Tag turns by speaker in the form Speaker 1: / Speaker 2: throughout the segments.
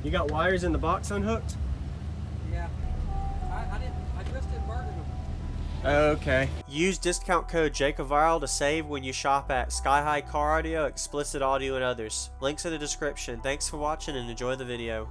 Speaker 1: You got wires in the box unhooked?
Speaker 2: Yeah. I just inverted them.
Speaker 1: Okay. Use discount code JACOVIRAL to save when you shop at Sky High Car Audio, Explicit Audio, and others. Links in the description. Thanks for watching and enjoy the video.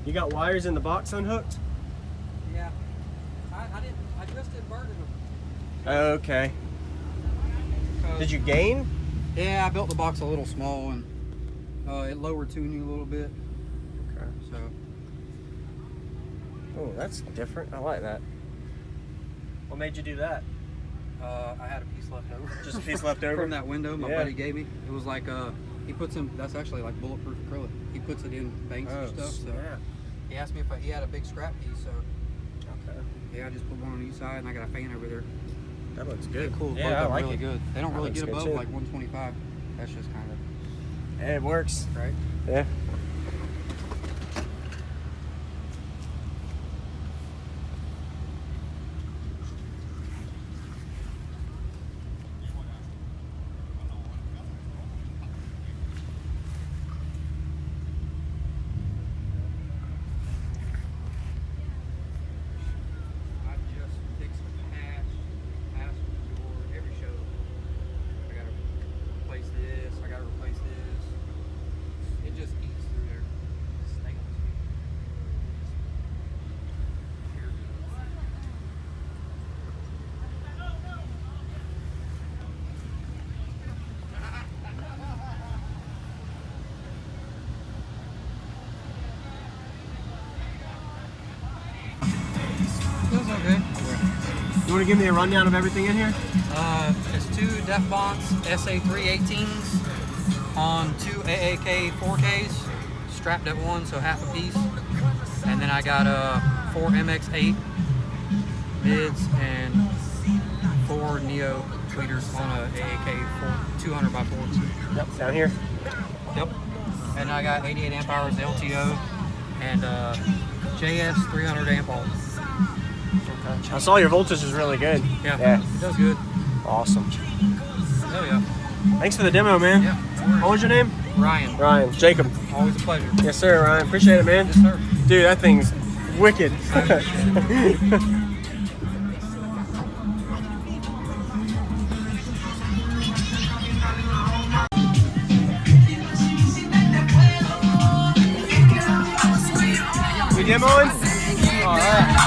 Speaker 1: You got wires in the box unhooked?
Speaker 2: Yeah. I just inverted them.
Speaker 1: Okay. Did you gain?
Speaker 2: Yeah, I built the box a little small and it lowered tuning a little bit.
Speaker 1: Okay.
Speaker 2: So.
Speaker 1: Oh, that's different. I like that. What made you do that?
Speaker 2: I had a piece left over.
Speaker 1: Just a piece left over?
Speaker 2: From that window my buddy gave me. It was like, he puts in, that's actually like bulletproof acrylic. He puts it in banks and stuff. So he asked me if he had a big scrap piece, so.
Speaker 1: Okay.
Speaker 2: Yeah, I just put one on each side and I got a fan over there.
Speaker 1: That looks good.
Speaker 2: They're cool.
Speaker 1: Yeah, I like
Speaker 2: really
Speaker 1: it.
Speaker 2: good. They don't really get above
Speaker 1: too.
Speaker 2: like 125. That's just kind of.
Speaker 1: Yeah, it works.
Speaker 2: Right?
Speaker 1: Yeah.
Speaker 2: Feels okay.
Speaker 1: You want to give me a rundown of everything in here?
Speaker 2: It's two Def Bonds SA318s on two AAK 4Ks strapped at one, so half a piece. And then I got 4 MX8 mids and 4 Neo tweeters on a AAK 200 by 4.
Speaker 1: Yep, down here.
Speaker 2: Yep. And I got 88 amp hours LTO and JS 300 amp all.
Speaker 1: I saw your voltage is really good.
Speaker 2: Yeah, it does good.
Speaker 1: Awesome.
Speaker 2: Hell yeah.
Speaker 1: Thanks for the demo, man.
Speaker 2: Yeah.
Speaker 1: What was your name?
Speaker 2: Ryan.
Speaker 1: Ryan. Jacob.
Speaker 2: Always a pleasure.
Speaker 1: Yes, sir, Ryan. Appreciate it, man.
Speaker 2: Yes, sir.
Speaker 1: Dude, that thing's wicked. We demoing? All right.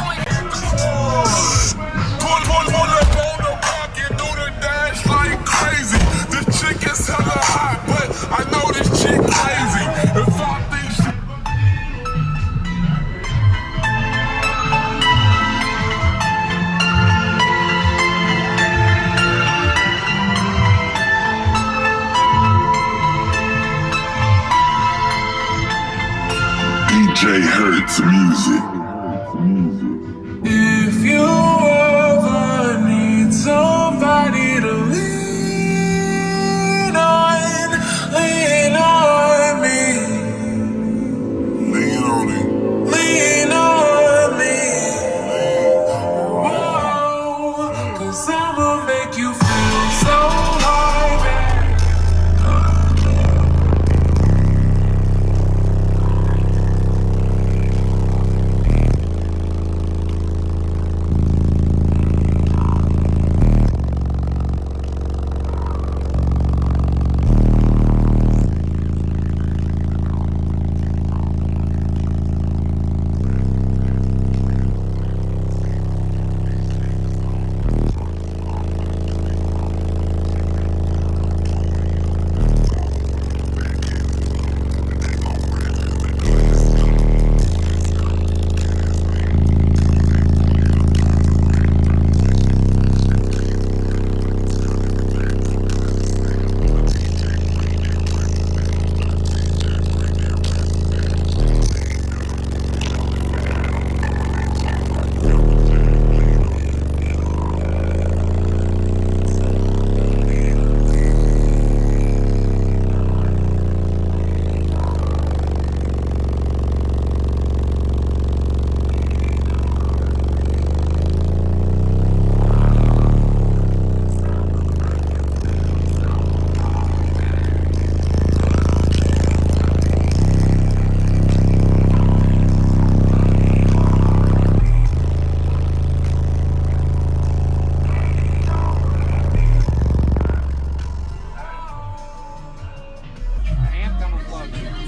Speaker 3: DJ Hurts Music.
Speaker 4: If you ever need somebody to lean on me.
Speaker 3: Lean on it.
Speaker 4: Lean on me. Whoa, 'cause I'ma make you feel so high, baby.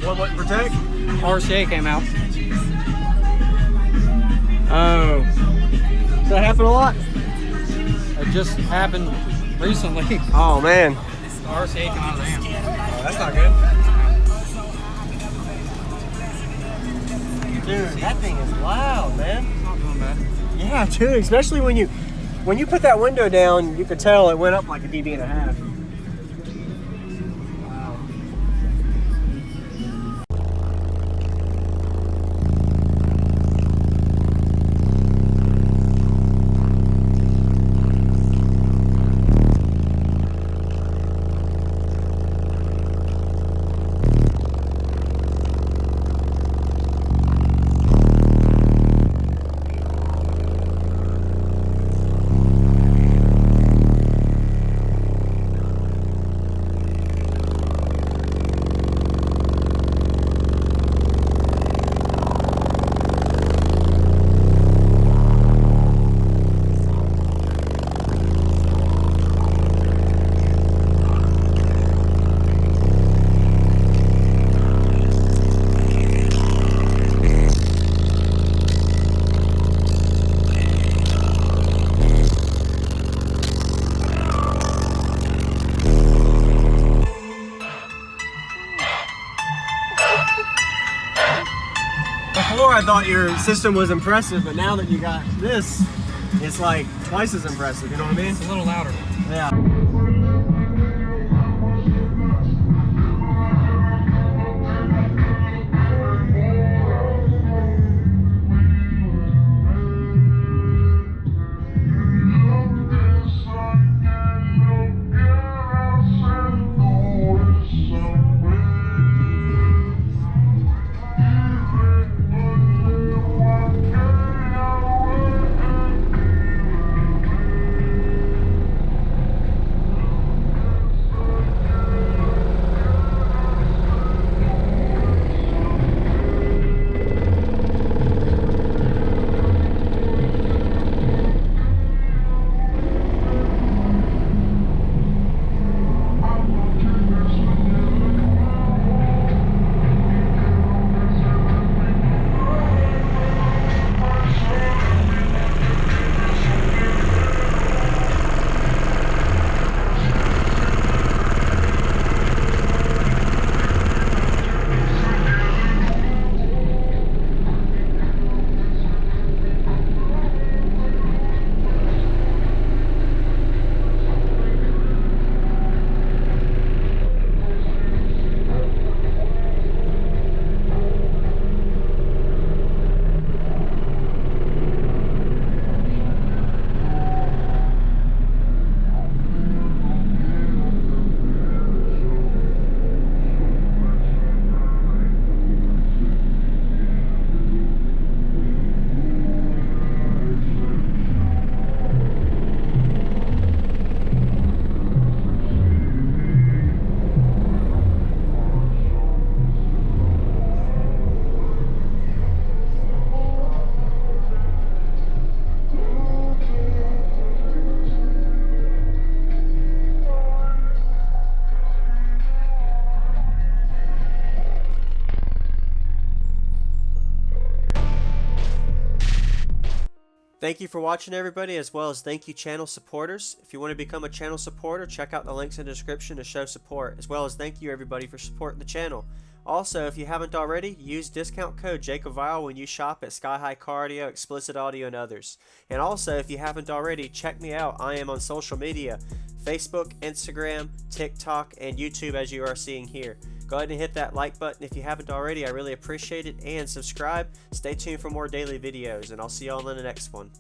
Speaker 1: What wouldn't protect?
Speaker 2: RCA came out.
Speaker 1: Oh. Does that happen a lot?
Speaker 2: It just happened recently.
Speaker 1: Oh man.
Speaker 2: The RCA came out of the amp.
Speaker 1: Oh, that's not good. Dude, that thing is loud, man.
Speaker 2: It's not doing bad.
Speaker 1: Yeah, dude, especially when you put that window down, you could tell it went up like a dB and a half. Before I thought your system was impressive, but now that you got this, it's like twice as impressive, you know what I mean?
Speaker 2: It's a little louder.
Speaker 1: Yeah. Thank you for watching, everybody, as well as thank you channel supporters. If you want to become a channel supporter, check out the links in the description to show support, as well as thank you everybody for supporting the channel. Also, if you haven't already, use discount code JACOBVILE when you shop at Sky High Car Audio, Explicit Audio, and others. And also, if you haven't already, check me out. I am on social media, Facebook, Instagram, TikTok, and YouTube, as you are seeing here. Go ahead and hit that like button if you haven't already. I really appreciate it. And subscribe. Stay tuned for more daily videos, and I'll see y'all in the next one.